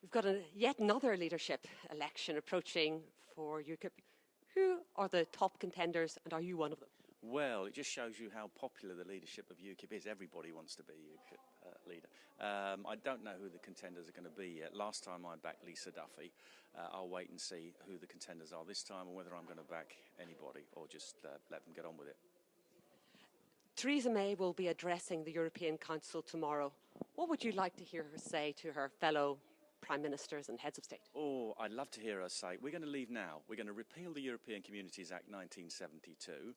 We've got yet another leadership election approaching for UKIP. Who are the top contenders, and are you one of them? Well, it just shows you how popular the leadership of UKIP is. Everybody wants to be UKIP leader. I don't know who the contenders are going to be yet. Last time I backed Lisa Duffy. I'll wait and see who the contenders are this time and whether I'm going to back anybody or just let them get on with it. Theresa May will be addressing the European Council tomorrow. What would you like to hear her say to her fellow Prime Ministers and Heads of State? Oh, I'd love to hear her say, we're going to leave now. We're going to repeal the European Communities Act 1972.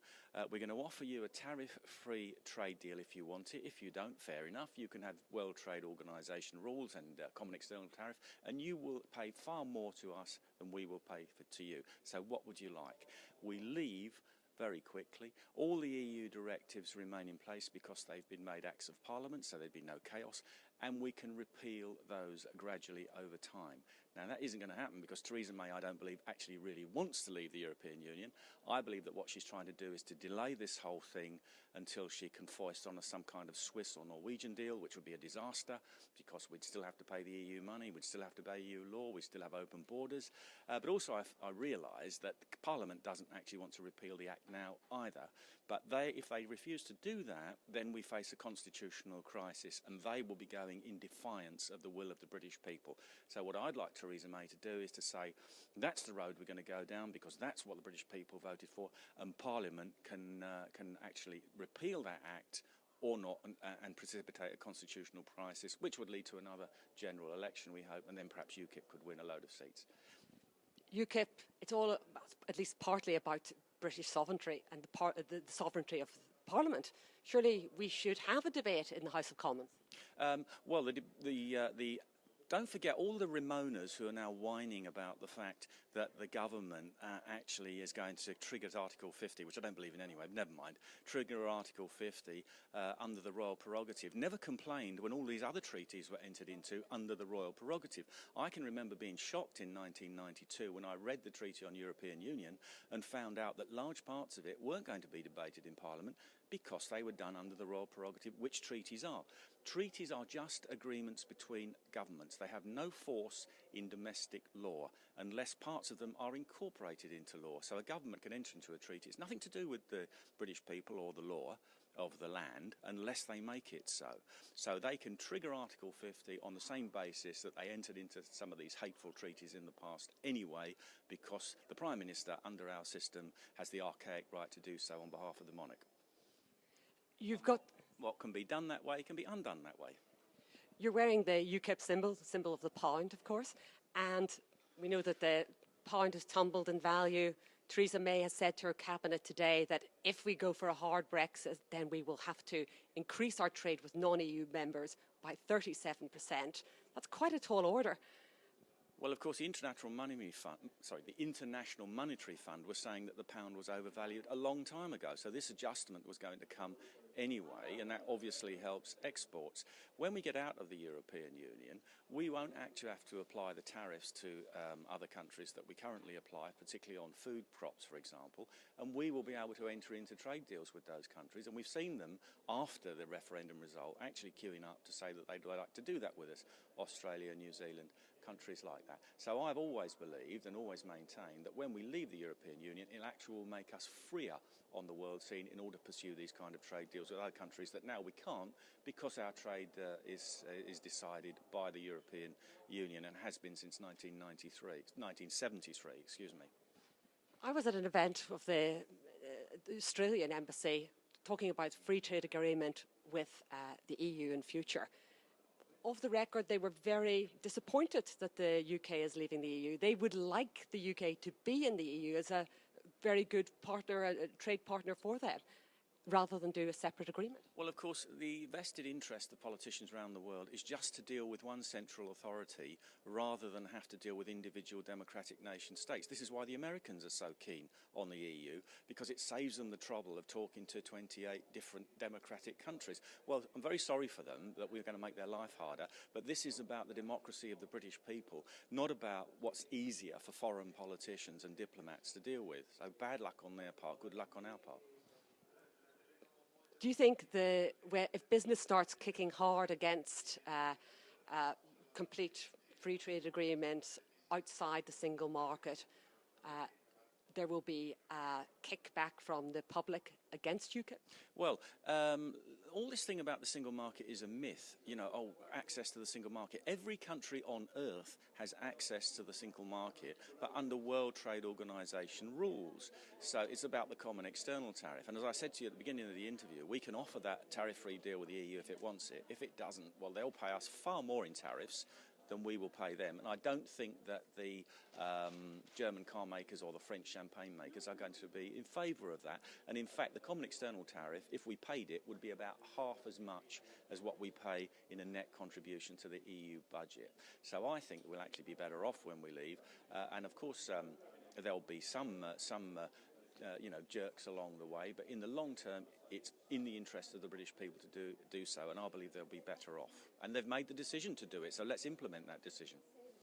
We're going to offer you a tariff-free trade deal if you want it. If you don't, fair enough. You can have World Trade Organization rules and common external tariff, and you will pay far more to us than we will pay to you. So what would you like? We leave very quickly. All the EU directives remain in place because they've been made acts of Parliament, so there'd be no chaos, and we can repeal those gradually over time. Now, that isn't going to happen because Theresa May, I don't believe, actually really wants to leave the European Union. I believe that what she's trying to do is to delay this whole thing until she can foist on us some kind of Swiss or Norwegian deal, which would be a disaster because we'd still have to pay the EU money, we'd still have to obey EU law, we'd still have open borders. But also I realise that Parliament doesn't actually want to repeal the Act now either. But if they refuse to do that, then we face a constitutional crisis and they will be going in defiance of the will of the British people. So what I'd like Theresa May to do is to say that's the road we're going to go down because that's what the British people voted for, and Parliament can actually repeal that Act or not and precipitate a constitutional crisis, which would lead to another general election, we hope, and then perhaps UKIP could win a load of seats. UKIP, it's all, at least partly, about British sovereignty and the sovereignty of Parliament. Surely we should have a debate in the House of Commons. Well, don't forget all the Remoaners who are now whining about the fact that the government actually is going to trigger Article 50, which I don't believe in anyway, never mind, trigger Article 50 under the royal prerogative, never complained when all these other treaties were entered into under the royal prerogative. I can remember being shocked in 1992 when I read the Treaty on European Union and found out that large parts of it weren't going to be debated in Parliament because they were done under the royal prerogative, which treaties are. Treaties are just agreements between governments. They have no force in domestic law unless parts of them are incorporated into law. So a government can enter into a treaty. It's nothing to do with the British people or the law of the land unless they make it so. So they can trigger Article 50 on the same basis that they entered into some of these hateful treaties in the past anyway, because the Prime Minister under our system has the archaic right to do so on behalf of the monarch. What can be done that way can be undone that way. You're wearing the UKIP symbol, the symbol of the pound, of course, and we know that the pound has tumbled in value. Theresa May has said to her cabinet today that if we go for a hard Brexit, then we will have to increase our trade with non-EU members by 37%. That's quite a tall order. Well, of course, the International Monetary Fund was saying that the pound was overvalued a long time ago. So this adjustment was going to come anyway, and that obviously helps exports. When we get out of the European Union, we won't actually have to apply the tariffs to other countries that we currently apply, particularly on food crops, for example, and we will be able to enter into trade deals with those countries. And we've seen them, after the referendum result, actually queuing up to say that they'd like to do that with us. Australia, New Zealand, countries like that. So I've always believed and always maintained that when we leave the European Union, it actually will make us freer on the world scene in order to pursue these kind of trade deals with other countries that now we can't because our trade is decided by the European Union and has been since 1973, excuse me. I was at an event of the Australian Embassy talking about free trade agreement with the EU in future. Off the record, they were very disappointed that the UK is leaving the EU. They would like the UK to be in the EU as a very good partner, a trade partner for them, rather than do a separate agreement. Well, of course, the vested interest of politicians around the world is just to deal with one central authority rather than have to deal with individual democratic nation states. This is why the Americans are so keen on the EU, because it saves them the trouble of talking to 28 different democratic countries. Well, I'm very sorry for them that we're going to make their life harder, but this is about the democracy of the British people, not about what's easier for foreign politicians and diplomats to deal with. So bad luck on their part, good luck on our part. Do you think if business starts kicking hard against complete free trade agreement outside the single market, there will be a kickback from the public against UKIP? Well, all this thing about the single market is a myth. Access to the single market. Every country on earth has access to the single market, but under World Trade Organization rules. So it's about the common external tariff. And as I said to you at the beginning of the interview, we can offer that tariff-free deal with the EU if it wants it. If it doesn't, well, they'll pay us far more in tariffs than we will pay them. And I don't think that the German car makers or the French champagne makers are going to be in favour of that. And in fact, the common external tariff, if we paid it, would be about half as much as what we pay in a net contribution to the EU budget. So I think we'll actually be better off when we leave. And of course, there'll be some jerks along the way, but in the long term, it's in the interest of the British people to do so, and I believe they'll be better off. And they've made the decision to do it, so let's implement that decision.